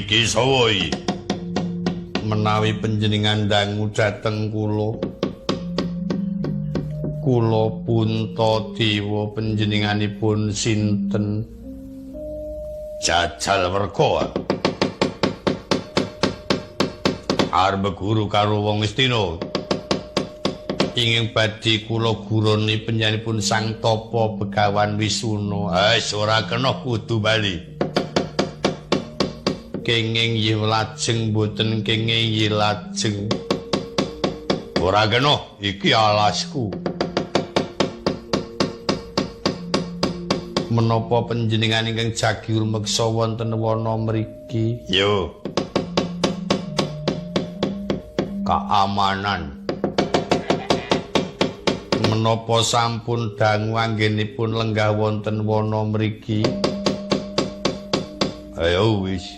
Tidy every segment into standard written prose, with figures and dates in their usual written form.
Iki saha iki? Menawi panjenengan dangu dhateng kula. Kula Puntadewa panjenenganipun sinten? Jajal Werka. Arep guru karo wong Istina. Inging badhe kula guruni panjenenganipun Sang Tapa Begawan Wisuna. Ora kena kudu bali. Kenging yen lajeng boten kenging yen lajeng. Ora kena, iki alasku. Menapa panjenengan ingkang jagi rumeksa wonten wana mriki? Yo. Keamanan. Menapa sampun dangu anggenipun lenggah wonten wana mriki? Ayo wis.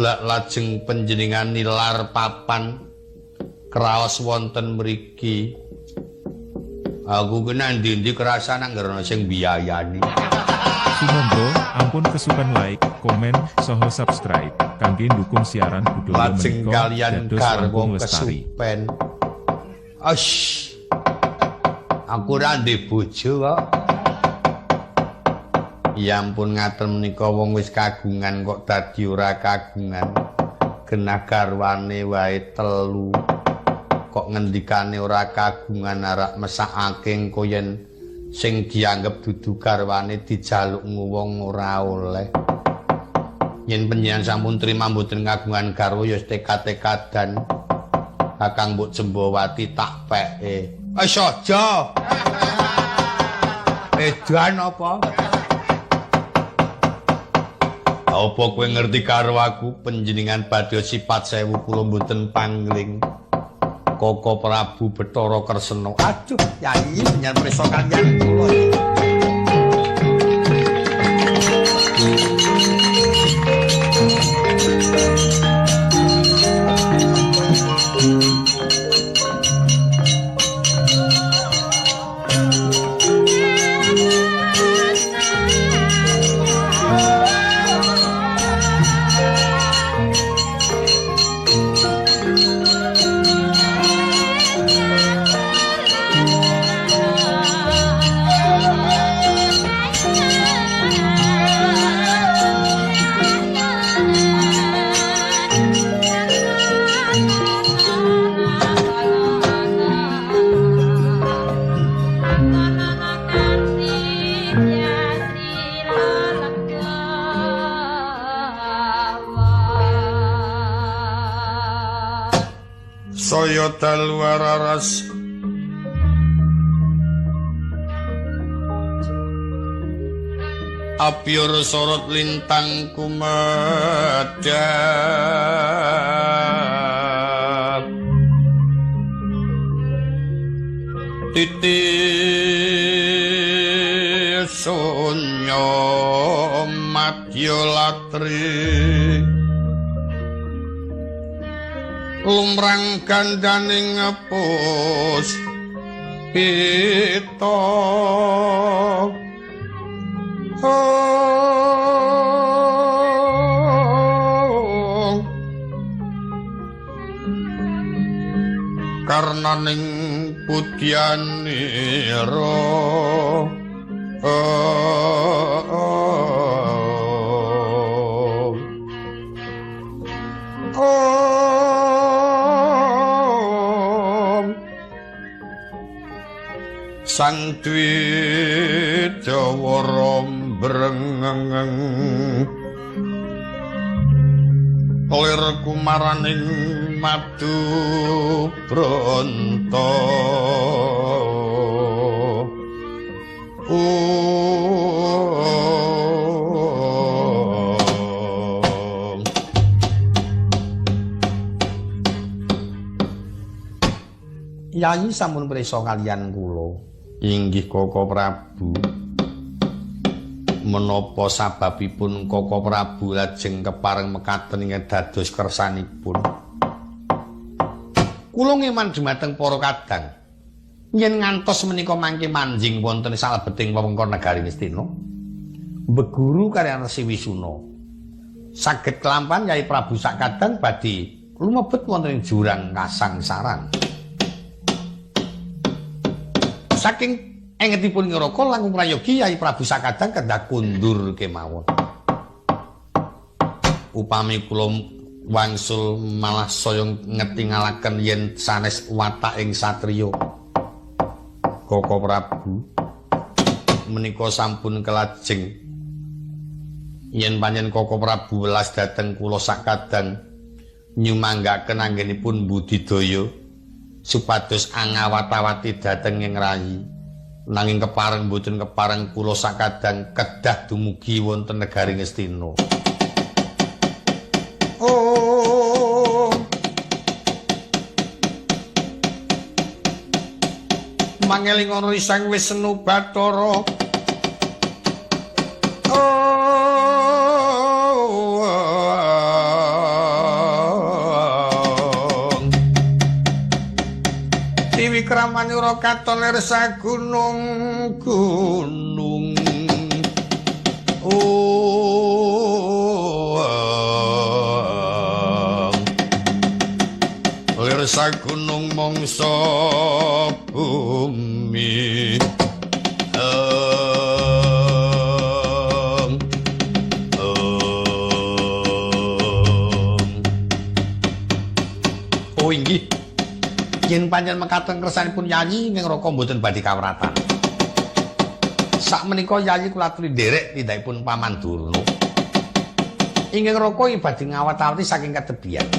Lajeng panjenengan nilar papan kraos wonten mriki. Aku kena ndi-ndi kerasa nang ngerana sing biayani. Sumangga ampun kesupen like, komen, saha subscribe kangge ndukung siaran budaya lajeng menika kalian dados garwa langkung lestari. kesupen. Aku ora ndek bojo kok. Ya ampun ngaten menika wong wis kagungan kok dadi ora kagungan. Genah garwane wae 3. Kok ngendikane ora kagungan arak mesakake engko yen sing dianggep dudu garwane dijaluk wong ora oleh. Yen panjenengan sampun trima mboten kagungan garwa ya tekad-tekadan. Kakang Mbok Jembawati tak peke. Wis aja. Edan apa? Apa kowe ngerti karo aku panjenengan badhe sifat sewu kula mboten pangling. Koko Prabu Bathara Kresna. Aduh, Yai panjenengan prisa kaliyan kula iki. Saya dalu araras Apyor sorot lintang kumedhap Titi sunyo madya latri lumrang gandaning ngepus pita karnaning pudyanira Sang Dwi Jawara brengeng lir kumaraning madu bronto Yayi sampun prisa kaliyan kula. Inggih Koko Prabu. Menapa sababipun Koko Prabu lajeng kepareng mekaten ing dados kersanipun? Kula ngeman dhumateng para kadang. Yen ngantos menika mangke manjing wonten salebeting wewengkon negari Ngastina, beguru kaliyan Resi Wisuna. Saged kelampan Yai Prabu sakadang badhe lumebet wonten ing jurang kasangsaran. Saking engetipun ngraka langkung prayogi Yai Prabu sakadang kedah kundur kemawon. Upami kula wangsul malah saya ngetingalaken yen sanes wataking satriya. Koko Prabu menika sampun kelajeng yen panjen Koko Prabu welas dhateng kula sakadang nyumanggaken anggenipun budidaya supados angawat-awati dhateng ing rayi nanging kepareng mboten kepareng kula sakadang kedah dumugi wonten negari Ngastina. Mangeling ana Sang Wisnu Bathara Tiwikramani ora katon lir sagunung-gunung lir sagunung mangsa bumi oh inggih yen pancen mekaten kersanipun Yayi ing ngraka mboten badhe kawratan sakmenika Yayi kula aturi nderek tindakipun Paman Durna ing ngraka badhe ngawat-awati saking katebian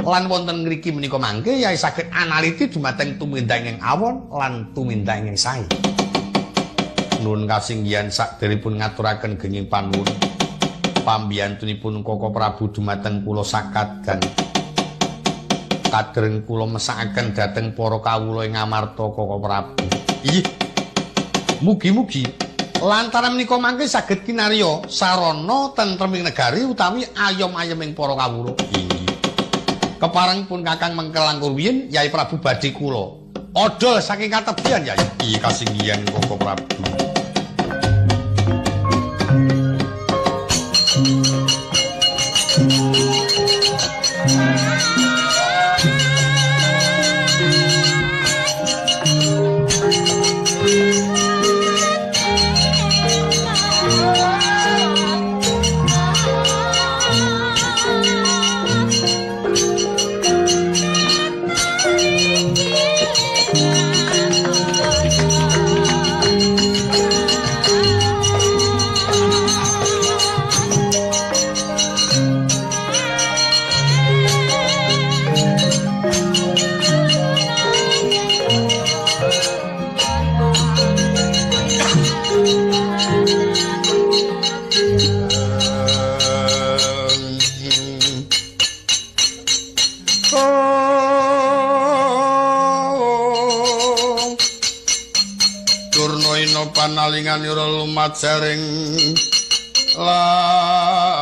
lan wonten ngriki menika mangke Yai saged analiti dumateng tumindang ing awon lan tumindang ing sae. Nuwun kasinggihan sakderipun ngaturaken genging panuwun pambiyantunipun Koko Prabu dumateng kula sakadang. Kadreng kula mesakaken dhateng para kawula ing amarta Koko Prabu. Inggih. Mugi-mugi lantaran menika mangke saged kinarya sarana tentreming negari utawi ayom-ayeming para kawula. Kepareng pun Kakang mengke langkung rumiyin Yai Prabu badhe kula odol saking katebian Yai. Iki kasinggihan Koko Prabu. Panalingan ira lumajaring latri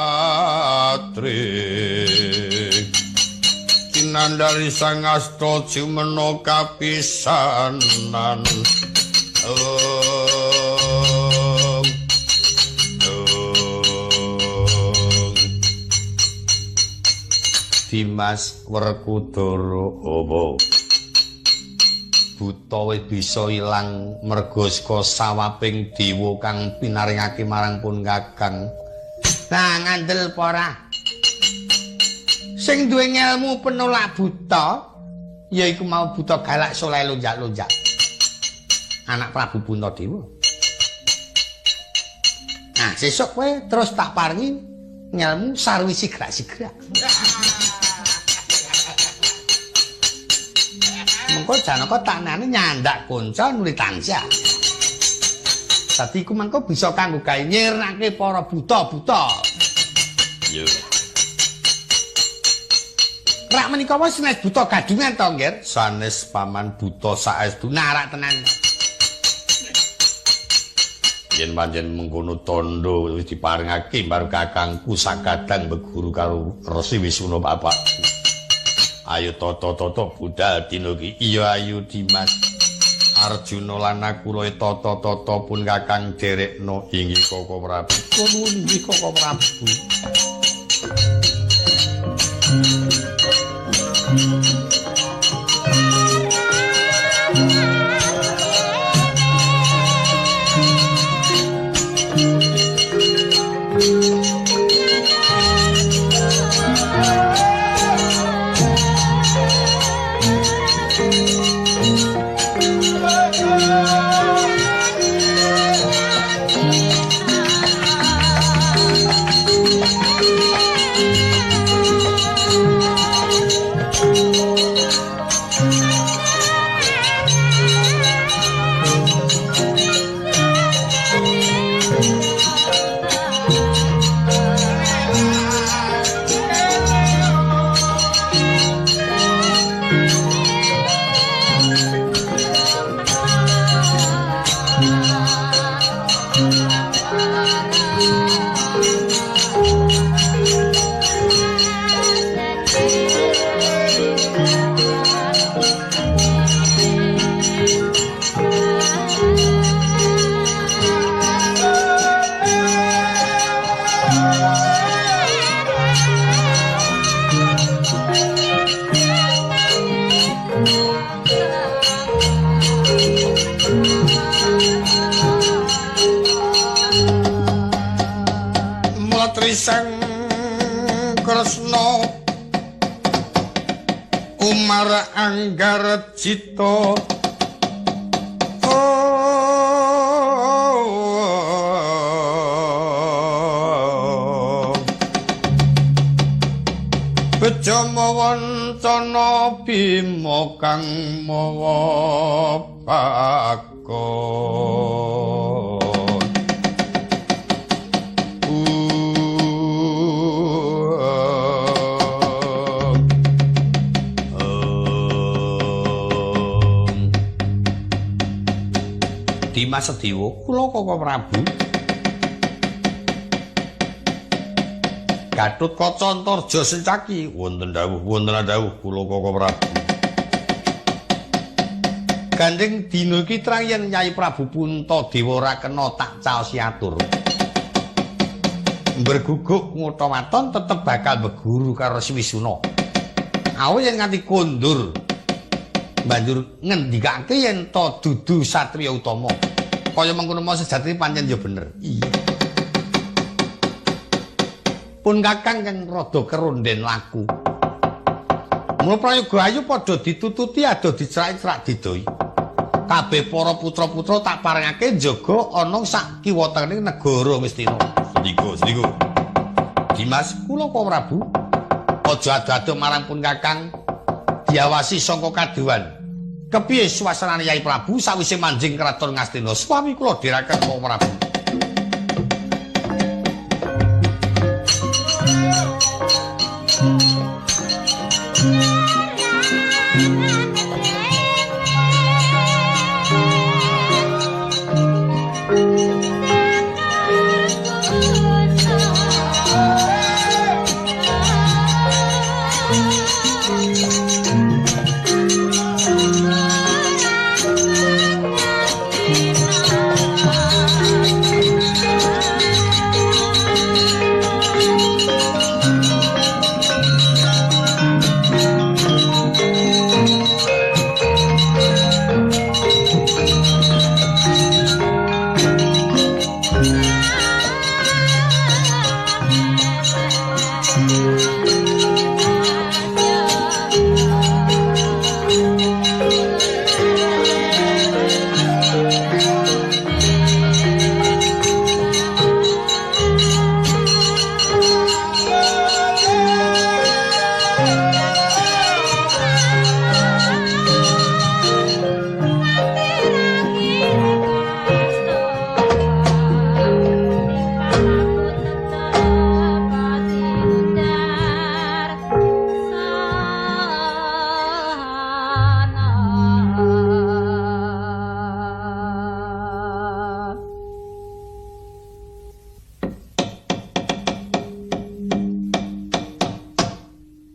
tinandari Sang Asta Jumena kapisanan Dimas Werkudara apa buta wis bisa ilang merga saka sawaping dewa kang pinaringake marang pun Kakang. Nah, ngandel apa ora? Sing duwe ngelmu penolak buta yaiku mau buta galak soleh lonjak-lonjak. Anak Prabu Puntadewa. Nah, sesuk kowe terus tak paringi ngelmu sarwi sigrak-sigrak. Mengko Janaka taknane nyandak kanca nuli tansah. Dadi iku mengko bisa kanggo gawe nyirnake para buta-buta. Yo. Rak menika wis sanes buta gadungan to, Nggir? Sanes paman buta saestu narak tenan. Yen pancen mengkono tandha wis diparingake marang kakangku sakadang beguru karo Resi Wisnu bapakku. Ayo toto budal dina iki. Iya ayu Dimas. Arjuna lan Nakula tata-tata pun kakang derekna inggih Koko Prabu. Nuwun inggih Koko Prabu. Sang Kresna Umar Anggarjita Beja mawancana Bima kang mawa pakon Dimas Sedewa kula Koko Prabu Gatotkaca Antarja Secaki wonten dawuh kula Koko Prabu Gandeng dina iki trang yen Nyai Prabu Puntadewa ora kena tak caosi atur berguguk ngutamaton tetep bakal beguru karo Swisuna awe yen nganti kondur banjur ngendikake yen to dudu satriya utama kaya mengkono mau sejatine pancen ya bener iya pun kakang kang rada keronden laku mula prayoga ayu padha ditututi ado dicrak-crak didoi kabeh para putra-putra tak parengake njaga ana sak kiwa-tengening negara Ngastina sendika Dimas kula Koko Prabu aja ado-ado marang pun kakang diawasi sangka kadewan. Kepiye suasanane Yai Prabu sawise manjing kraton Ngastina? Swami kula dherekaken Koko Prabu.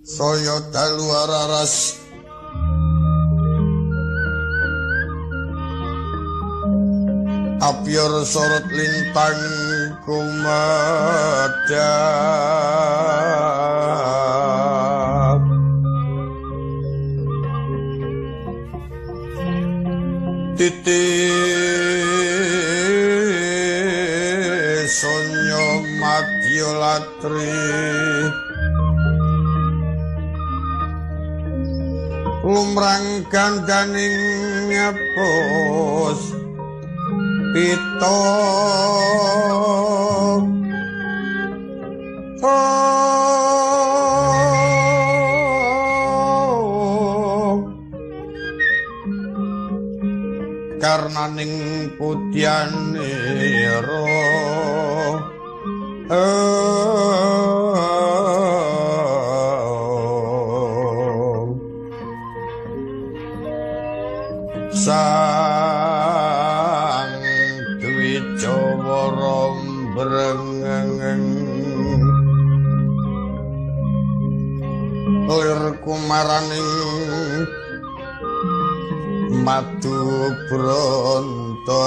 Saya dalu araras Apyor sorot lintang kumedhap titik sonyo madya latri lumrang gandaning nyepos pito karnaning putyanira sang Dwijawara brengeng lir kumaraning Madu Bronto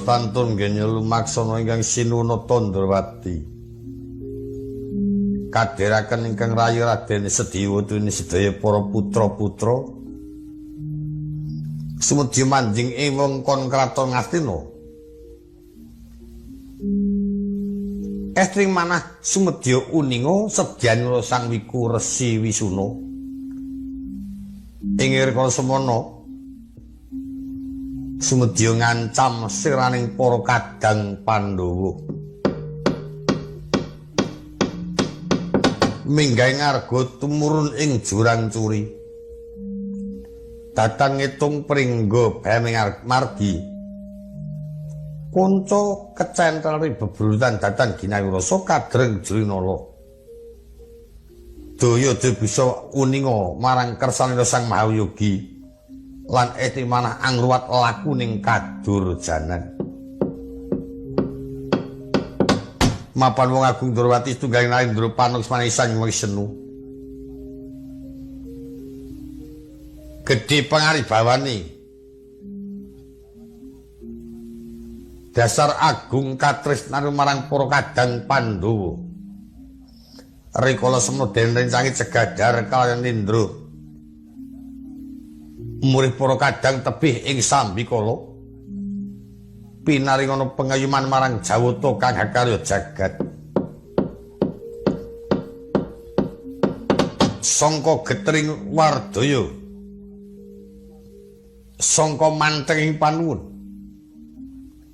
Pantun nggih lumaksana ingkang Sinunata Ndrawati kadheraken ingkang rayi Raden Sedhiwa tuni sedaya para putra-putra sumedya manjing ing wewengkon kraton Ngastina estring manah sumedya uninga sedyanira Sang Wiku Resi Wisuna ing irka semana sumedya ngancam siraning para kadang Pandhawa minggahe ngarga tumurun ing jurang curi datang ngitung pringga beming margi kanca kecentrali beburutan datan ginayurasa kadreng jrinala daya bisa uninga marang kersanira Sang Mahayogi lan eti manah angruwat laku ning kadurjanan mapan wong agung Ndrawati setunggaling narendra panungsmani Sang Wisnu gedhe pangaribawani dasar agung katresnan marang para kadang Pandhawa rikala semana den rencangi Jegadar kaliyan Indra murih para kadang tebih ing sambikala pinaringana pengayuman marang Jawata kang hakarya jagat sangka getring wardaya sangka mantring panuwun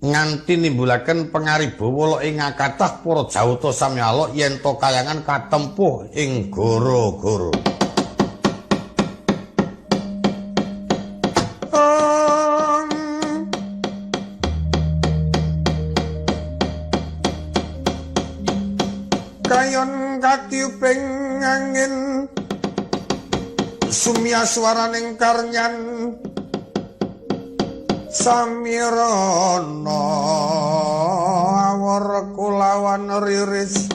nganti nimbulaken pangaribawa ing kathah para Jawata samyala yen to kayangan katempuh ing gara-gara kayon katiuping angin sumya swaraning karnyan samirana awar kulawan riris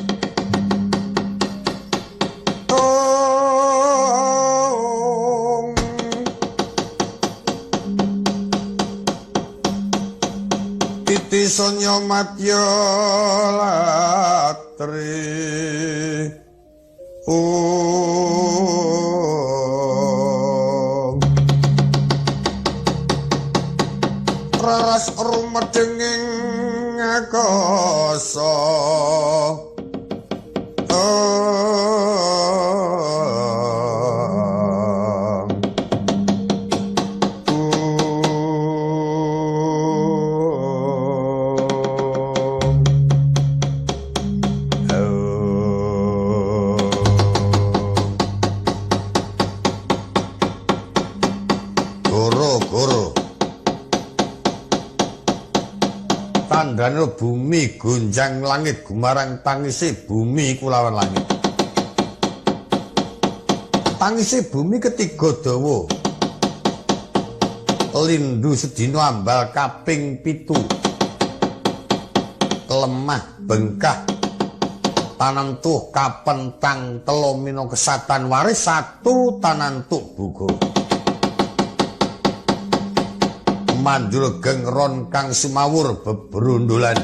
titi sonya madya latri raras rumedenging akasa mandrane bumi gonjang langit gumarang tangisi bumi kulawan langit. Tangisi bumi ketiga dawa. Lindu sedina ambal kaping 7. Lemah bengkah tanantuh kapentang telo mina kesatan waris satu tanantuh buga. Manjul gengron kang sumawur bebrundulan.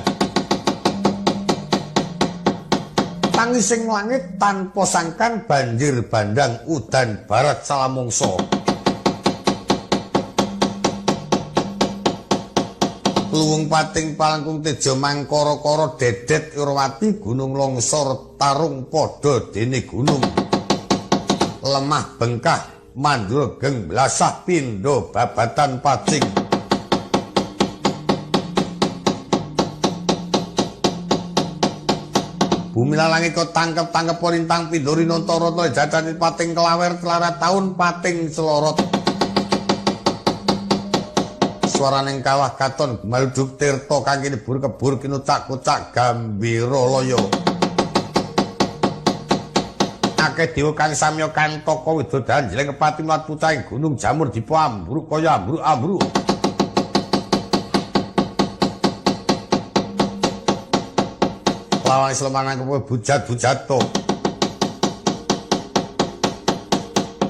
Tangising langit tanpa sangkan banjir bandang udan barat salamungsa. Luwung pating palangkung teja mangkara-kara dedet Irwati gunung longsor tarung padha dene gunung. Lemah bengkah mandul geng blasah pindha babatan pacing. Bumi langit kok tangkep-tangkep lintang pindhori nantara jajane pating kelawer telarat taun pating selorot. Swaraning kawah katon maluduk tirta kangge nebur kebur kinucak-kucak gambira laya. Akeh dewa kang samya kantaka widodan jleng kepati mlat pucahing gunung jamur dipo ambruk kaya ambruk-ambruk. Lawan slemanang kepo bujat-bujato.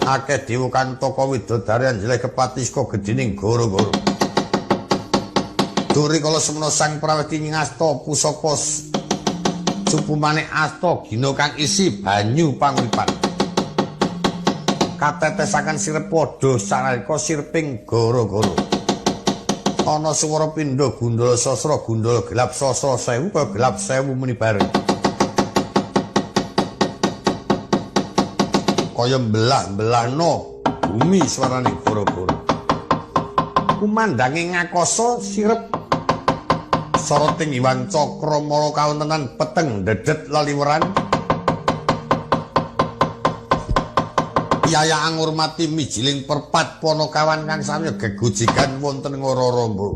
Akeh dewa kantaka widodari jleng kepati saka gedining goro-goro. Duri kala semana sang prawedi ngasta pusaka supumane asta gina kang isi banyu panguripan. Katetesaken sirep padha sanalika sirping gara-gara. Ana swara pindha gundala sasra gundala gelap sasra 1000 kaya gelap 1000 muni bareng. Kaya belah-belahno bumi swarane gara-gara. Kumandange ngakasa sirep soroting Iwang Cakramala kawontenan peteng dedet laliweran. Yaya ngurmati mijiling perpat Panakawan kang samya gegojigan wonten Ngara Ramba.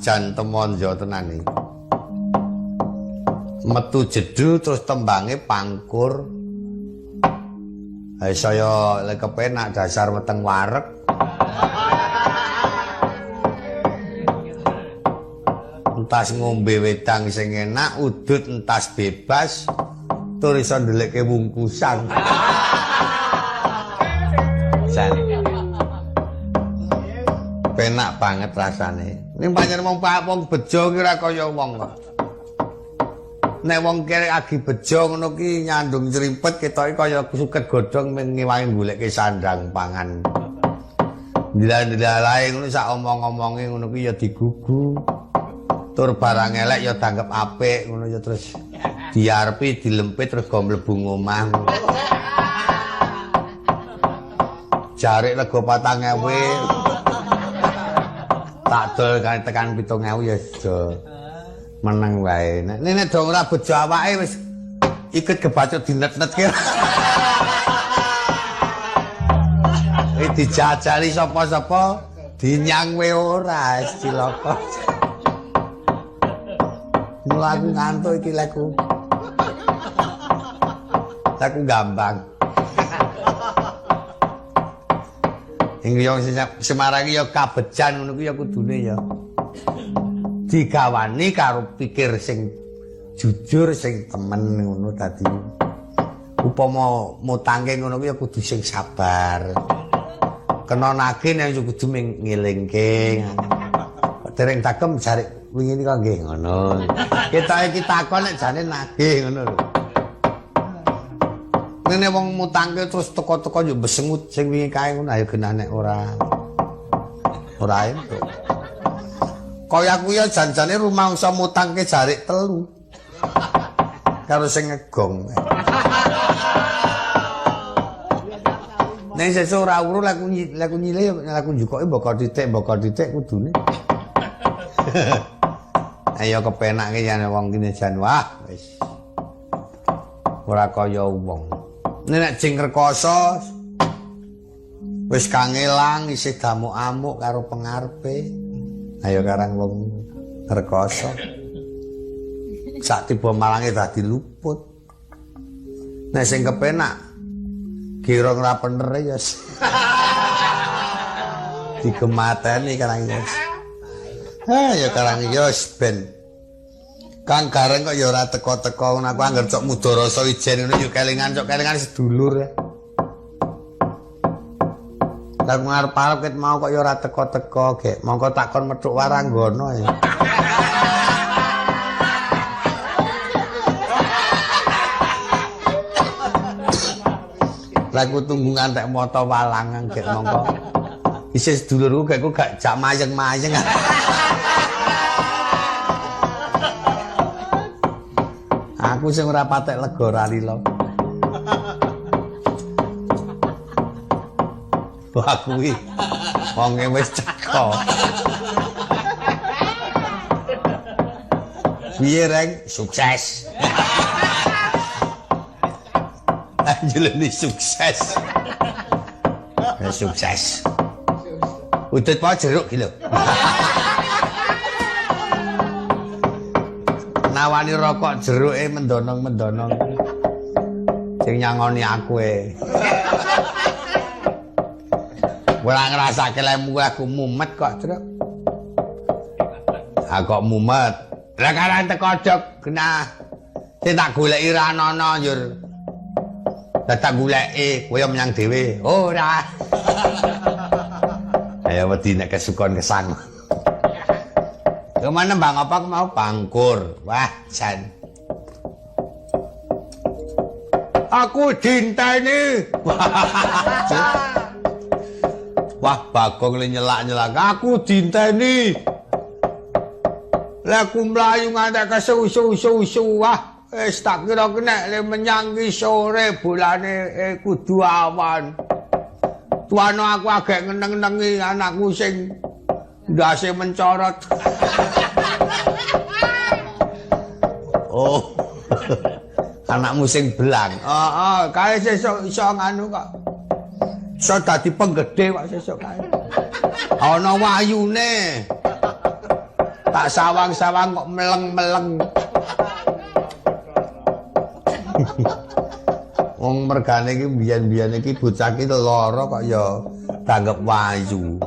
jan temonjo tenan iki. Metu jedul terus tembange pangkur. Ha saya lek kepenak dasar weteng wareg. Entas ngombe wedang sing enak, udut entas bebas, tur iso ndelekke wungkusan. San. Penak banget rasane. Ning pancen wong bejo ki ora kaya wong kok. Nek wong kere agi bejo ngono ki nyandungcrimpet ketoke kaya suket godhong ngewangi goleke sandang pangan. Dilalae ngono sak omong-omonge ngono ki ya digugu. Tur barang elek ya tanggep apik ngono ya terus diarepi dilempit terus go mlebu ngomah. Jarik rego 4.000 tak dol kan tekan 7.000 ya do meneng wae. Nek dong ora bejo awake wis ikut kebacut dinet-netke. Dijajali sapa-sapa dinyang we ora cilaka. Mula aku ngantuk iki laku. Laku gampang. Ing yo Semarang ya kabejan ngono kuwi ya kudune ya. Digawani karo pikir sing jujur sing temen ngono dadi. Upama mutangke ngono kuwi ya kudu sing sabar. Kena nagih nek kudu ngilingke. Dereng takem jarik wingi iki kok nggih ngono. Ketoke iki takon nek jane nagih ngono lho. Nek wong mutangke terus teko-teko yo besengut sing wingi kae ngono ayo genah nek ora entuk. Kaya aku ya janjane rumangsa mutangke jarik 3. Karo sing ngegong. Nek sesuk ora uru laku nyile laku njukoke mboko titik kudune. Ayo kepenake yen wong kene jan wah wis ora kaya wong. Nek jeng rekoso wis kangelang isih damuk-amuk karo pengarepe. Ayo karang wong rekoso. Sak tiba malange dadi luput. Nek sing kepenak girong ra bener ya. Digemateni karang ya. Ya karang ya ben. Kang Gareng kok ya ora teko-teko ngono aku anggar cok Mudarasa Ijen ngono ya kelingan sedulur ya. Lah ngarep-arep ket mau kok ya ora teko-teko gek. Mongko takon metuk waranggana ya. Lah aku tunggu ngantek moto walangan gek mongko. Isih sedulurku gek gak jak mayeng-mayeng. Aku sing ora patek lega ralila. Wah kuwi wonge wis ceko. Piye reng sukses. Anjeleni sukses. Sukses. Udut apa jeruk iki lho. Nawani rokok jeruke mendonong-mendonong. Sing nyangoni aku e. Ora ngrasake lemu aku mumet kok, Truk. Ah kok mumet. Lah karan teko dok genah. Sing tak goleki ra ana, Yur. Lah tak goleki kowe menyang dhewe. Ora. Ayo wedi nek kesukon kesang. Kemana bang apa mau pangkur? Wah, Jan. Aku dinteni. Wah, Bagong le nyelak-nyelak. Aku dinteni. Lah aku mlayu ngantek kesu-su. Wah, wis tak kira nek le menyang ki sore bulane kudu awan. Tuano aku agek ngeneng-nengi anakku sing ndase mencorot. Oh. Anakmu sing belang. Heeh, kae sesuk iso nganu kok. Iso dadi penggede kok sesuk kae. Ana wayune. Tak sawang-sawang kok meleng-meleng. Wong mergane iki biyen-biyen iki bocah iki lara kok ya tanggep wayu.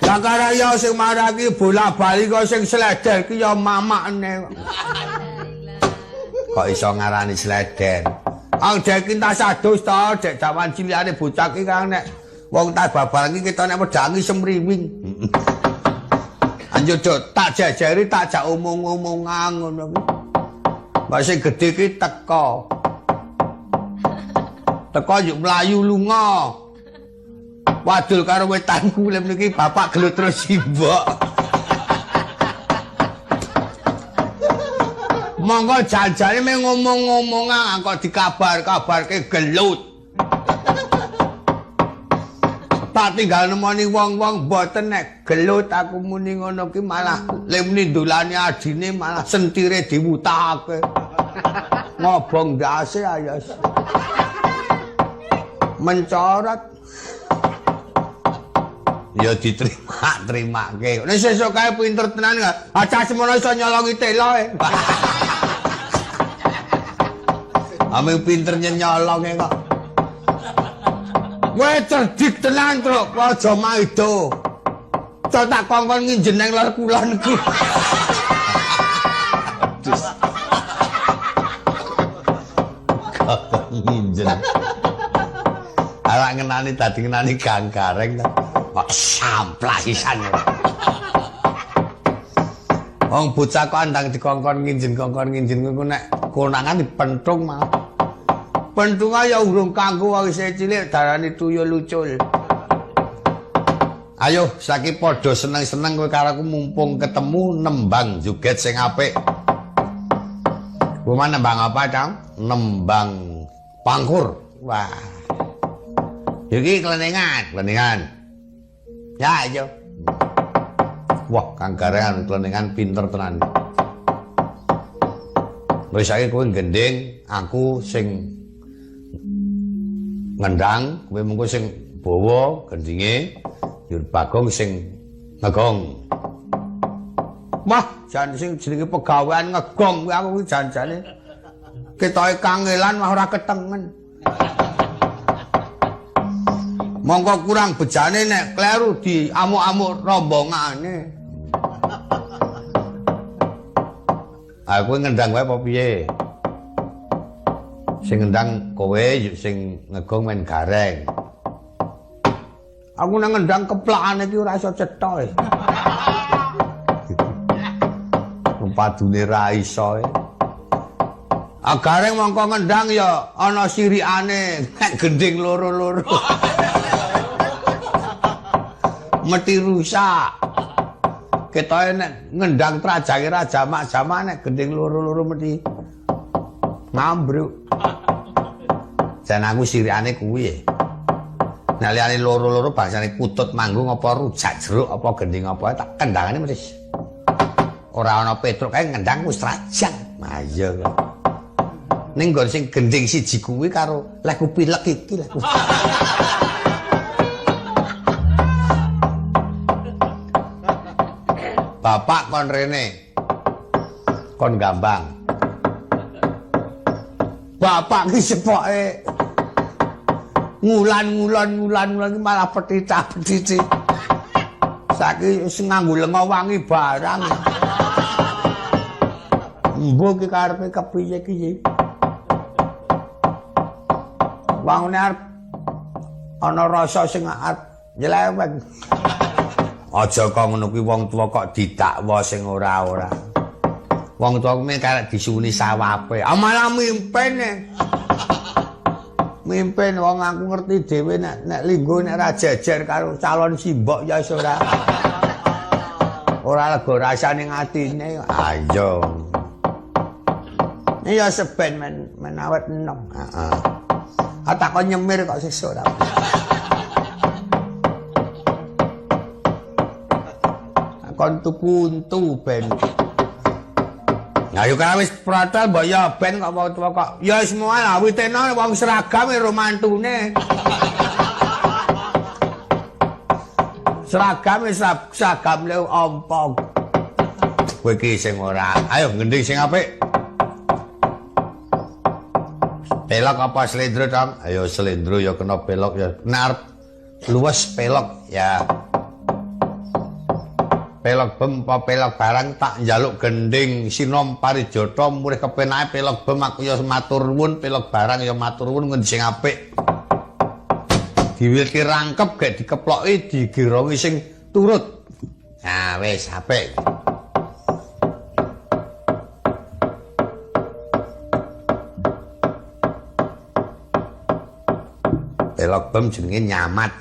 Lah kaya sing maraki bola-bali kok sing sleder ki ya mamakne. Kok iso ngarani sleder? Dek kintas adus to, dek jaman cilikane bocah ki kang nek wong tak babal iki ketone wedangi semriwing. Anjur tak jajari tak jak omong-omongan ngono ki. Mbak sing gedhe ki teko. Teko yuk mlayu lunga. Wadul karo wetanku lem niki bapak gelut terus simbok. Monggo janjane meh ngomong-ngomongan kok dikabar-kabarke gelut. Tak tinggal nemoni wong-wong mboten nek gelut aku muni ngono ki malah lemni ndolani adine malah sentire diwutake. Ngobong ndase ayos. Mencorot ya diterima-terimake. Nek sesuk kae pinter tenan gak? Acah semono iso nyolongi teloe. Ame pinter nyolonge kok. Kowe cerdik tenan, Truk. Aja maido. Cok tak kongkon nginjen nang lor kulonku. Adus. Kok nginjen. Ala ngenani dadi ngenani Gang Gareng ta. Kok samplahisan. Wong bocah kok andang dikongkon nginjen kuwi nek konangan dipentung malah. Pentung ya urung kanggo wong isih cilik darani tuyul lucul. Ayo saiki padha seneng-seneng kowe karo aku mumpung ketemu nembang joget sing apik. Kowe nembang apa, Cang? Nembang pangkur. Wah. Iki kelenengan. Ya, ayo. Wah, Kang Gareng kelenengan pinter tenan. Wis saiki kowe gendeng, aku sing ngendang, kowe mengko sing bawa gendinge, Yur Bagong sing ngegong. Wah, jan sing jenenge pegawean ngegong kuwi aku kuwi jan-jane ketoke kangelan mah ora ketengen. Mongko kurang bejane nek kleru di amuk-amuk rombongane. Aku ngendang wae apa piye? Sing ngendang kowe yuk sing ngegong men Gareng. Aku nang ngendang keplakane iki ora iso cetha. Padune ra iso. Gareng mongko ngendang ya ana sirikane nek gending loro-loro. Meti rusak. Ketoke nek ngendang trajange ra jamak-jamak nek gending loro-loro meti ngambruk. Jan aku sirikane kuwi. Nek liyane loro-loro bangsane kutut manggung apa rujak jeruk apa gending apa tak kendangane mesti. Ora ana Petruk kae ngendang wis trajan. Nah iya kok. Ning nggon sing gending siji kuwi karo leku pilek iki leku. Bapak kon rene. Kon gambang. Bapak ki sepoke ngulan malah petita-petiti. Saiki wis nganggo lenga wangi barang. Mbok ki karepe kepiye ki? Wangune arep ana rasa sing arep nyeleweng. Aja kok ngono kuwi wong tuwa kok didakwa sing ora-ora. Wong tuwa kuwi karek disuwuni sawape. Malah mimpin. Mimpin wong aku ngerti dhewe nek linggo nek ra jejer karo calon simbok ya wis ora lega rasane atine. Ayo. Ya seben men awet enom. Heeh. Tak kok nyemir kok sesuk ora. Kon tuku untu ben. Nah yo kan wis pratal mbok ya ben kok wong tuwa kok. Ya wis moal awitene wong seragam karo mantune. Seragam wis seragam le ompong. Kowe iki sing ora. Ayo ngending sing apik. Pelok apa slendro, Tong? Ayo slendro ya kena pelok ya. Narep luwes pelok ya. Pelok bem apa pelok barang tak njaluk gending sinom parijata murih kepenake pelok bem aku ya matur nuwun pelok barang ya matur nuwun ngendi sing apik. Diwilki rangkep gek dikeploki digirongi sing turut. Nah wis apik. Pelok bem jenenge nyamat.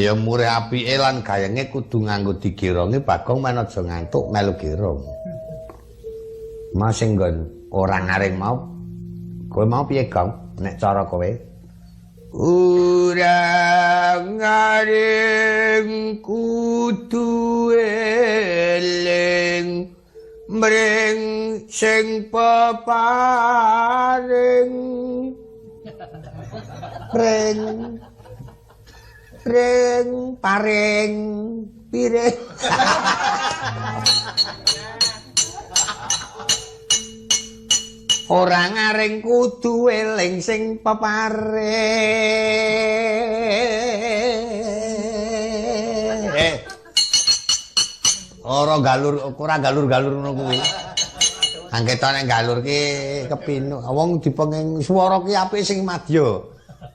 Ya murih apike lan gayenge kudu nganggo digirongi Bagong men aja ngantuk melu girong. Mas sing nggon ora ngaring mau. Kowe mau piye, Gong? Nek cara kowe? Ora ngaring kudu eling mring sing peparing. Ring paring piring ora ngaring kudu eling sing peparing ora galur ngono kuwi angketane galur ki kepinu wong dipenging swara ki apik sing madya.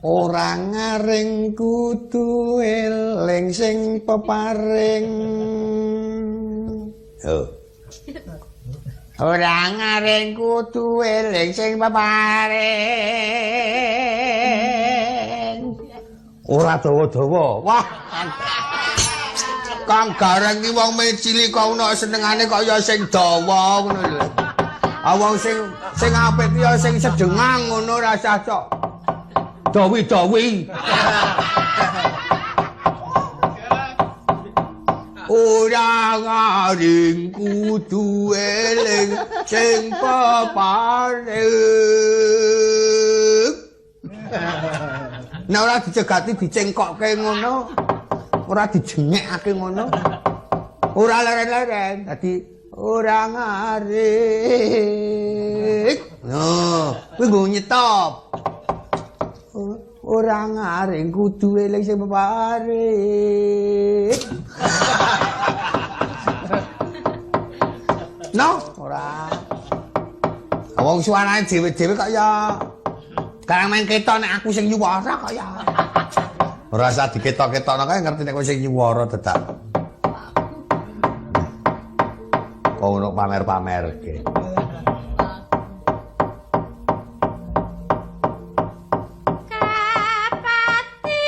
Ora ngaring kudu eling sing peparing. Oh. Ora ngaring kudu eling sing peparing. Ora dawa-dawa. Wah. Kang Gareng ki wong cilik kok ono senengane kaya sing dawa ngono lho. Ah wong sing apik ki ya sing sedengang ngono rasah cok. Dawi-dawi. Ora ngaring kudu eling sing peparing. Nek ora dicegati dicengkokke ngono, ora dijengekake ngono. Ora leren-leren, dadi ora ngaring. No, kuwi nggo nyetop. Ora ngaring kudu eling sing peparing. No, ora. Wong suarane dhewe-dhewe kok ya karang main ketok nek aku sing nyuwara kok ya. Ora usah diketok-ketokno kae ngerti nek kowe sing nyuwara dadak. Kok ono pamer-pamerke. Kapati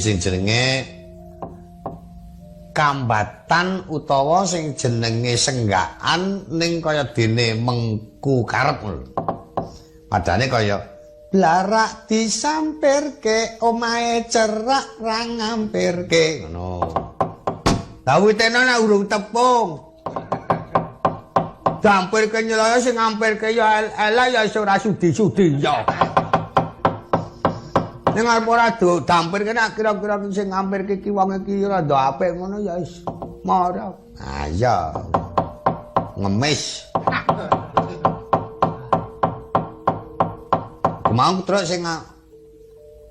sing jenenge kambatan utawa sing jenenge senggakan ning kaya dene mengku karep lho. Padane kaya blarak disampirke omahe cerak ra ngampirke ngono. Dawitene nek urung tepung. Dampirke nyelaya sing ngampirke ya elek ya ora sudi-sudi ya. Ning arep ora dampirke nek kira-kira sing ngampirke ki wong iki ora ndo apik ngono ya wis mara. Ah iya. Ngemis. Kemang terus sing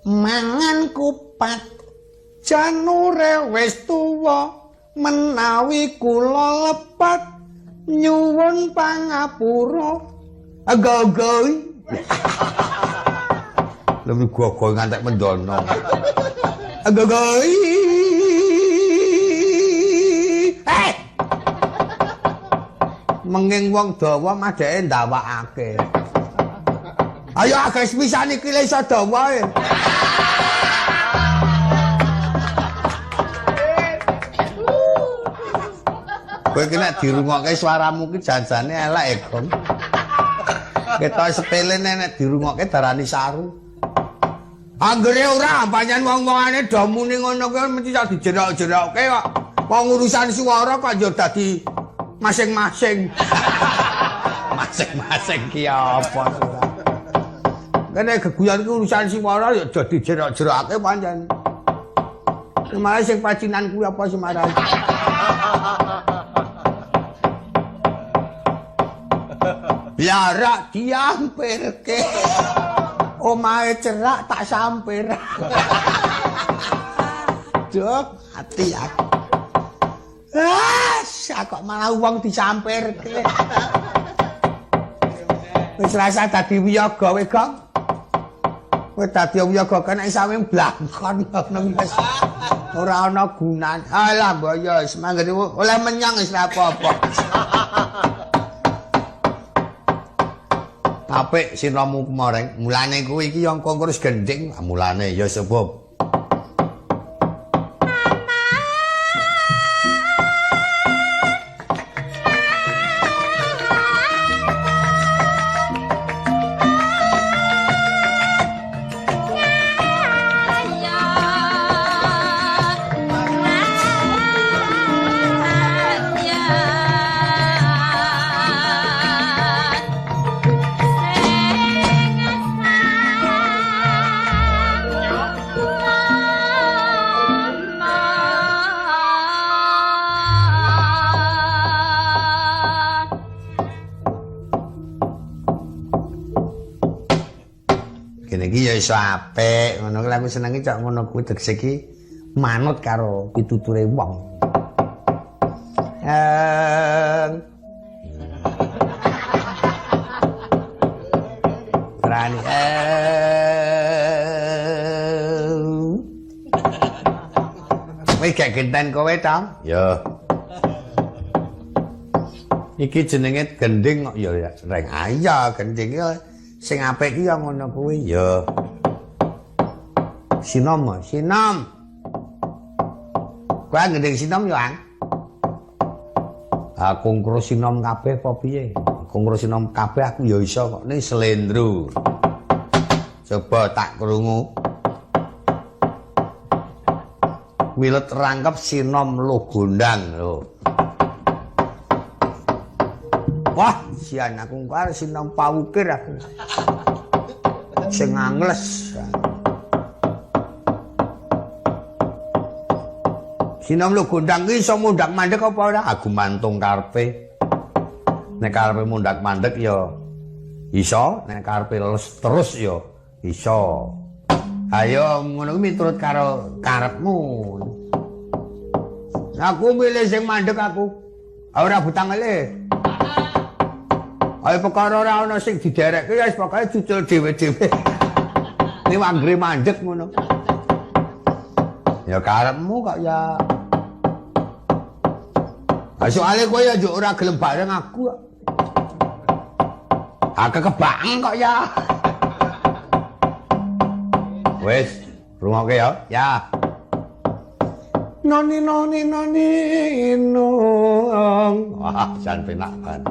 mangan kupat janure wis tuwa menawi kula lepat nyuwun pangapura agogoi lebih gogoi ngantek mendono agogoi menging wong dawa madheke ndawakake ayo agak sepisan iki le iso dawa kowe iki nek dirungokke swaramu ki janjane elek e, Gong. Ketok sepele nek dirungokke darani saru. Anggere ora panjen wong-wongane do muni ngono kuwi mesti iso dijerok-jerokke kok. Wong urusan swara kok yo dadi masing-masing. Masing-masing ki apa ora. Kene geguyan ki urusan swara yo do dijerok-jerokke panjen. Malah sing pacinan kuwi apa Semarang. Biarak diampirke omahe cerak tak sampir. Duh, ati aku. Kok malah wong disampirke. Wis rasa dadi wiyaga we, Gong. Kowe dadi wiyaga kena sawing blangkon ngono wis. Ora ana gunane. Alah mbok ya wis mangger oleh menyang wis ora apa-apa. Apik sinamu kemaring, mulane kuwi iki yang kongkurs gending, mulane ya sebab iki ya iso apik ngono kuwi aku senenge cok ngono kuwi tegese iki manut karo pituture wong. Rani wis gak genten kowe to? Ya. Iki jenenge gending kok ya reng. Iya, gending ya sing apik ki ya ngono kuwi ya. Sinom. Kowe gending sinom ya, Ang? Kongkro sinom kabeh apa piye? Kongkro sinom kabeh aku ya iso kok ning Slendro. Coba tak krungu. Wilet rangkep sinom lo gondang lho. Wah, sian aku karo sinom pawukir aku. Sing angles. Sinom lo gondang ki iso mundak mandek apa ora? Aku mantung karepe. Nek karepe mundak mandek ya iso, nek karepe les terus ya iso. Ayo ngono kuwi miturut karo karepmu. Aku milih sing mandek aku. Ora butang eleh. Ayo perkara ora ana sing diderekke ya wis pokoke cucul dhewe-dhewe. Ini anggere mandek ngono. Ya karepmu kok ya. Soale kowe ya njuk ora gelem bareng aku kok. Kebang kok ya. Wis, rungokke ya. Ya. noni nong. Wah, jan penak banget.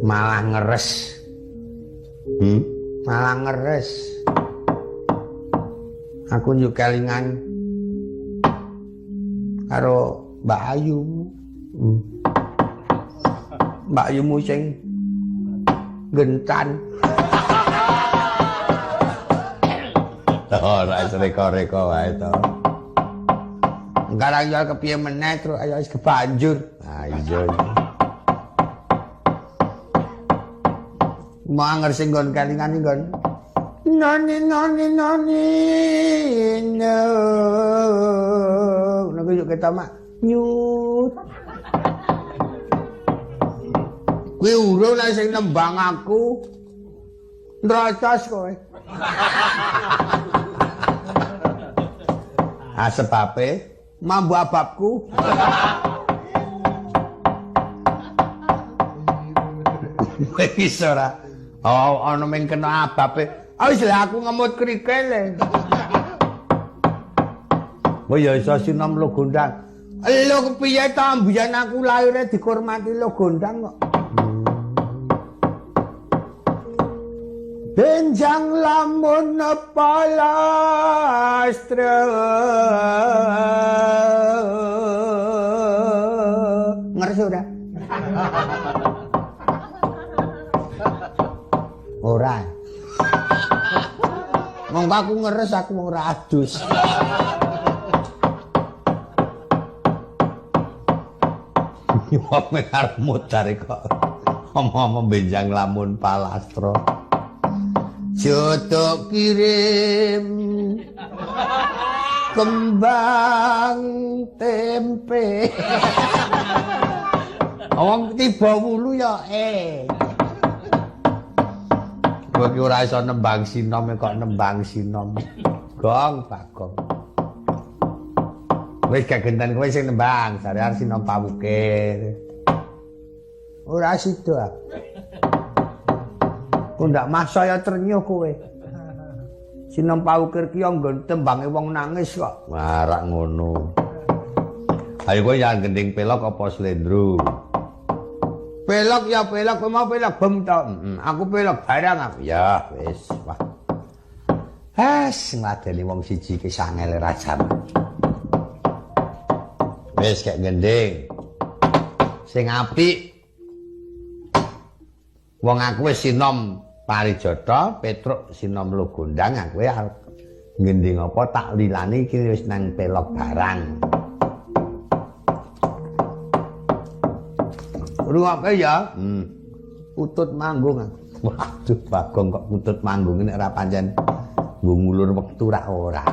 Malah ngeres. Malah ngeres. Aku njuk kelingan karo Mbak Ayu. Mbak Ayumu sing gentan. Ora reko-reko wae to. Ngarang yo kepiye meneh terus ayo wis kebanjur. Ah iya. Manger sing nggon kelingan nggon. Noni no. Nek yo ketamak nyut. Kuwi urung nek sing nembang aku. Ndracos kowe. Sebabe mambu ababku. Wis ora. Oh, ana ming kena ababe. Wis lah aku ngemut krikele. Oh ya iso sinom lo gondang. Lho kepiye ta mbiyen aku laire dihormati lo gondang kok. Benjang lamun palastra ngerti ora? Ora. Monggo aku ngeres aku ora adus. Wong arep mutar kok. Omong-omong benjang lamun palastra. Jodoh kirim kembang tempe. Wong tiba wulu ya Kowe ki ora iso nembang sinom kok nembang sinom. Gong Bagong. Wis gak genten kowe sing nembang, jare sinom pawukir. Ora sida. Ku ndak masaya ternyuh kowe. Sinom pawukir ki nggon tembange wong nangis kok. Marak ngono. Ayo kowe ya gending pelok apa slendro? Pelok ya pelok, kowe mau pelok bem to. Aku pelok barang aku. Ya wis, wah. Ngladeni wong siji ki sangel rajan. Wis kek gending. Sing apik. Wong aku wis sinom Parijata, Petruk sinom Logondang, aku arep gending apa tak lilani iki wis nang pelok barang. Rungokke ya. Utut manggung. Waduh, Bagong kok utut manggung nek ora pancen nggo ngulur wektu ra ora.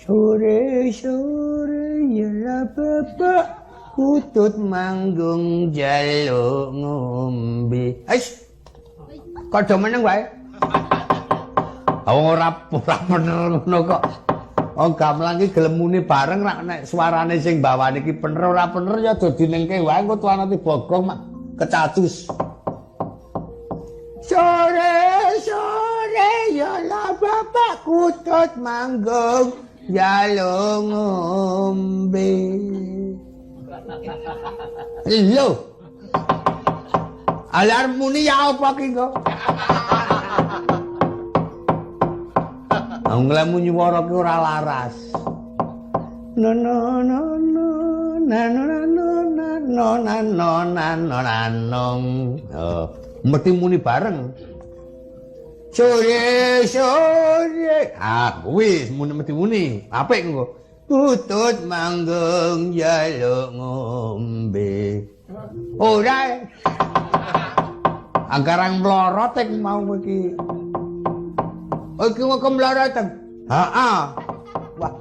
Sore-sore ya bapak utut manggung jaluk ngombe. Kodho meneng wae. Ora bener ngono kok. Gamelan iki gelem muni bareng rak nek suarane sing bawane iki bener ora bener ya dadi nengke wae engko tuanati Bagong mak kecadus. Sore-sore ya la bapak kutut manggung jaluk ngombe. Lho. Alarm muni ya apa ki kok? Anglemu nyuwara ki ora laras. No no no no na no na no na no na no na no na no. Oh, mesti muni bareng. Sore sore. Wis mesti muni. Apik engko. Utut manggung jaluk ngombe. Ora. Angkarang mlorot ek mau iki. Iki mau kemlorot. Heeh. Wah.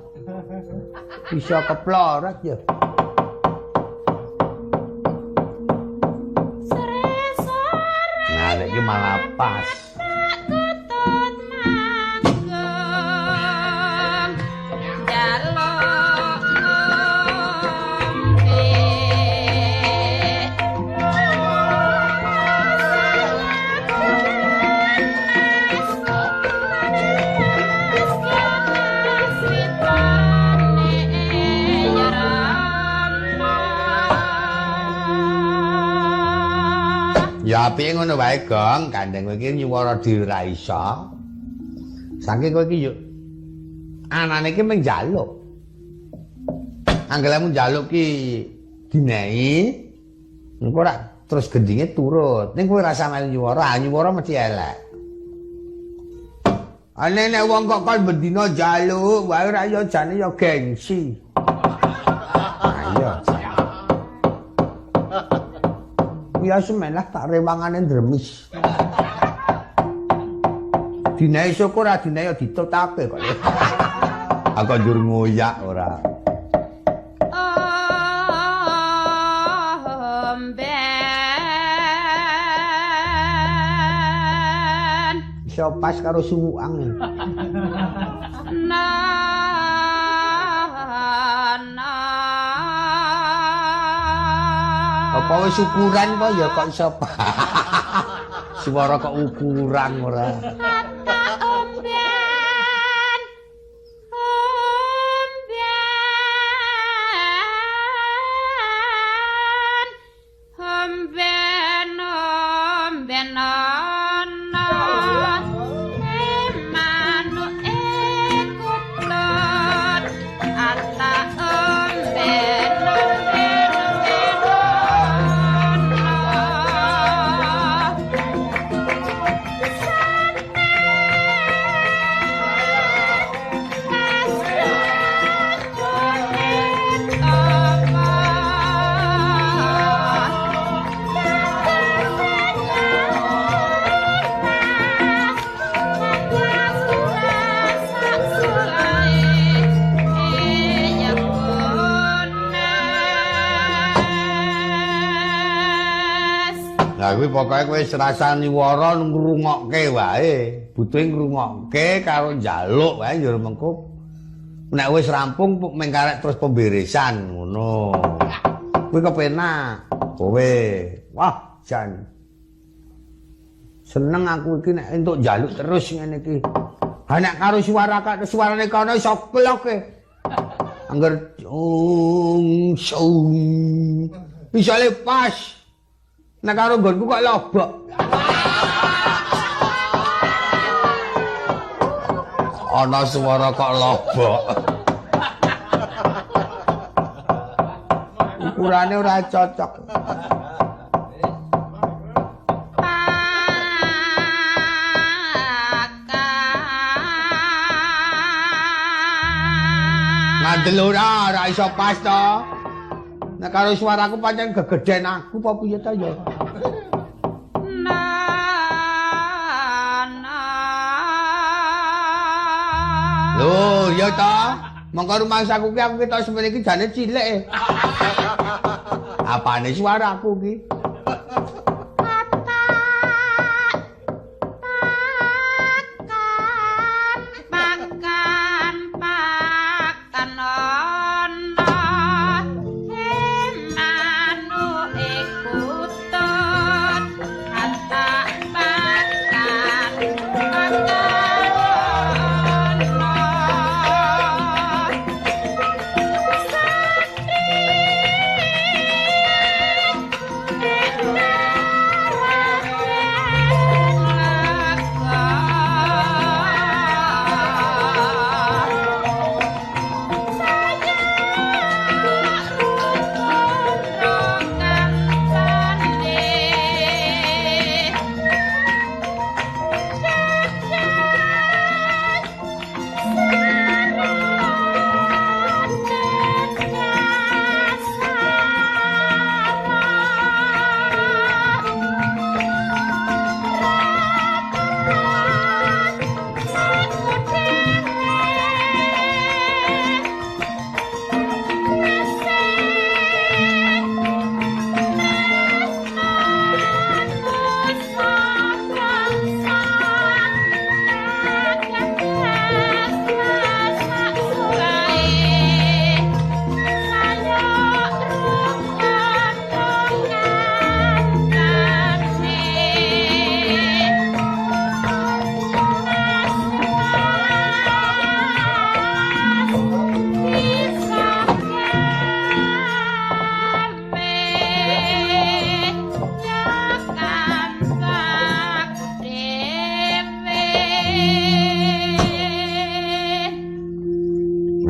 Bisa keplorot ya. Nah, iki malah pas. Ya piye ngono wae, Gong. Kandheng kowe iki nyuwara dhewe ra iso. Saking kowe iki yo anane iki mung njaluk. Anggelmu njaluk ki dinehi, engko ora terus gendinge turut. Ning kowe rasa melu nyuwara, nyuwara mesti elek. Ane nek wong kok kon bendina njaluk, wae ora yo jane yo gengsi. Ayo. Ya semelah tak rewangane dremis. Dinae syukur ra dinae ditutake kok. Aku njur ngoyak ora. Iso pas karo suwukan. Apa wis ukuran kok ya kok iso suara kok ukuran ora. Lah kuwi pokoke kowe wis rasani wara ngrungokke wae. Butuhe ngrungokke karo njaluk wae yo mengko. Nek wis rampung mengkarek terus pemberesan ngono. Kuwi kepenak. Kowe. Wah, jan. Seneng aku iki nek entuk njaluk terus ngene iki. Ha nek karo suarane kono iso kloke. Angger bisa lepas. Nek karo nggonku kok lobok. Ana suara kok lobok. Ukurane ora cocok. Ngandel ora iso pas to. Nek karo suaraku pancen gegeden aku apa piye ta ya? Lho, ya ta. Mongko rumangsaku ki aku ketok semene iki jane cilik. Apane suaraku ki?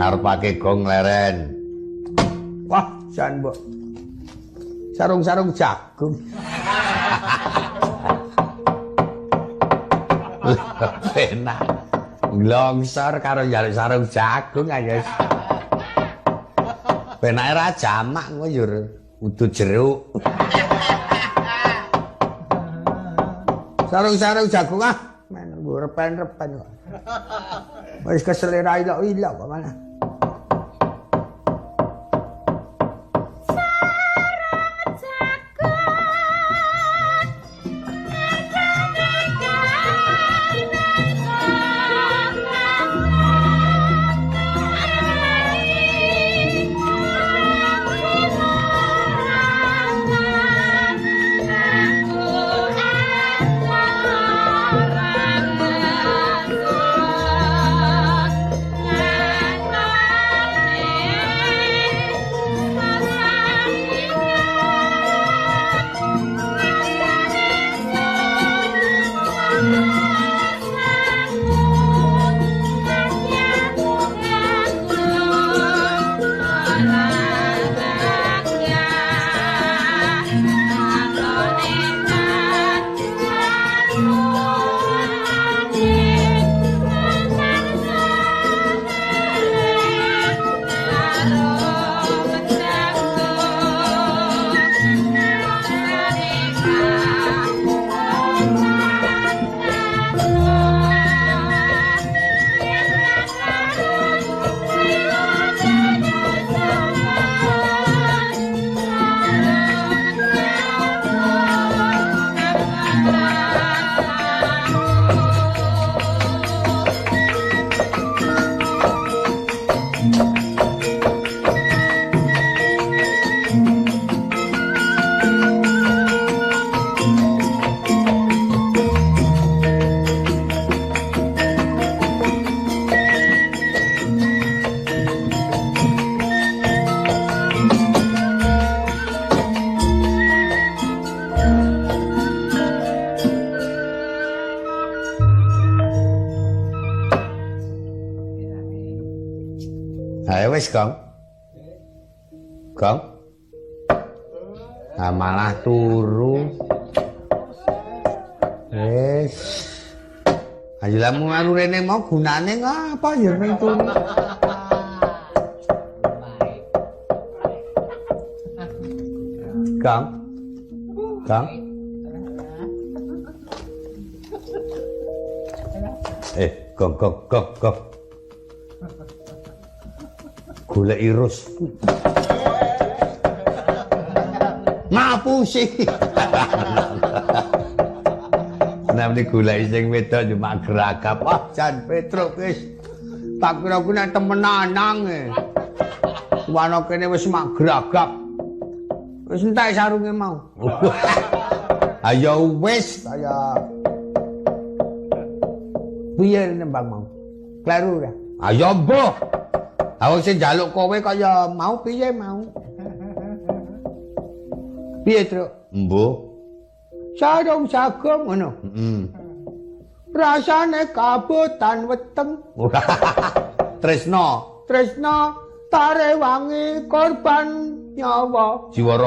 Ngarepake gong leren. Wah, jan mbok. Sarung-sarung jagung. Penak. Nglongsor karo njaluk sarung jagung ayo. Penake ra jamak ngono yo udu jeruk. Sarung-sarung jagung ah, men repen-repen kok. Wis keselera ilok-ilok kok malah. Na Ayo wis, Gong. Gong. Nah, malah turu. Wis. Ayo lamun anu rene mau gunane ngapa ya ning turu. Gong. Gong. Gong. Goleki Rus. Ngapusi. Namane goleki sing wedok cuma geragap. Wah, Jan Petruk wis. Tak kira ku nek temenanang e. Wana kene wis mak geragap. Wis entek sarunge mau. Ayo wis kaya piye nembang mau? Kleru ora? Ayo mbuh. Aku sing njaluk kowe kaya mau piye mau? Piye, Truk? Mbuh. Sarung jagung ngono. Rasane kabutan weteng. Tresna tare wangi korban nyawa. Jiwa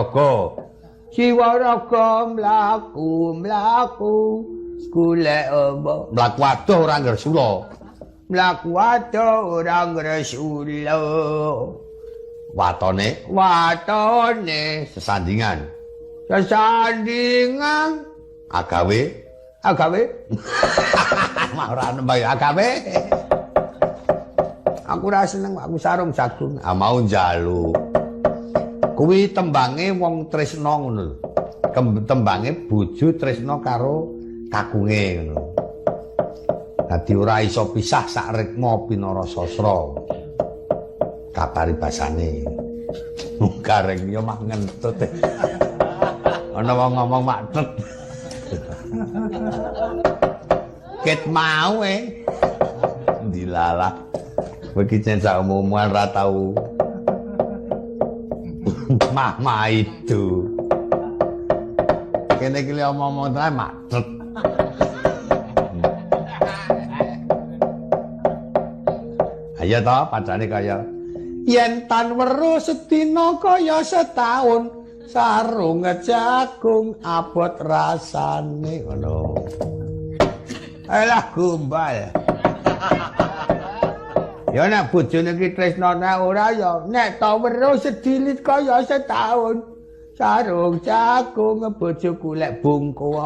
raga mlaku golek mlaku adoh ora ngresula. Mlaku adoh ora ngresula. Watone sesandingan. Agawe. Mah ora nembang agawe. Aku ora seneng aku sarung jagung. Mau njaluk. Kuwi tembange wong tresna ngono lho. Tembange bojo tresna karo kakunge ngono. Dadi ora iso pisah sak rikma pinara sastra. Kaparibasane. Gareng ya mak ngentut. Ana wong ngomong mak tet. Ket mau dilalah. Bagi censa umuman ra tau. Mama itu. Kene iki omong-omong tenan mak tet. Ayo to padane kaya yen tan weruh sedina kaya setahun sarung jagung abot rasane ngono. Alah gombal. Ya nek bojone ki tresnane ora ya nek ta weruh sedilit kaya setahun sarung jagung bojo golek bungku.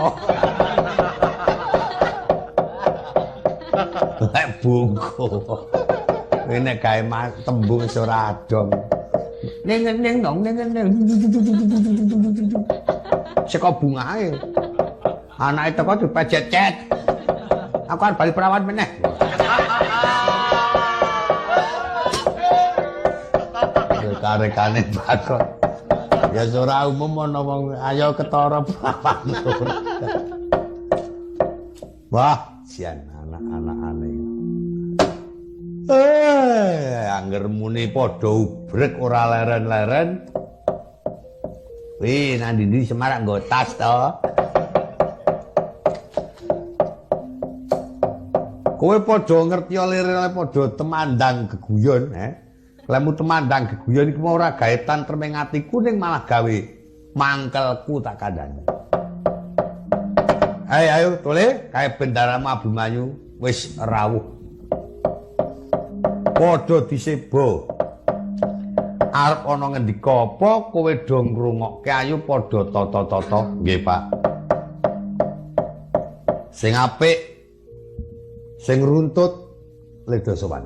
Golek bungku. Nek gawe tembung ora adong. Ning dong ning. Saka bungae. Anake teko dipecet-cet. Aku arep bali perawat meneh. Karekane bakon. Ya ora umum ana wong ayo ketara perawat. Wah, sian anak-anakane. Angger muni padha ubrek ora leren-leren. Wih, nang ndi Semarang nggo tas to. Kowe padha ngerti leren padha temandang geguyon, Lemu temandang geguyon iku ora gawe tantreming atiku ning malah gawe mangkelku tak kandhani. Ayo tole kae bendaramu Abimanyu wis rawuh. Padha diseba. Arep ana ngendika apa kowe do ngrungokke ayo padha tata-tata. Nggih, Pak. Sing apik, sing runtut Leda Sowan.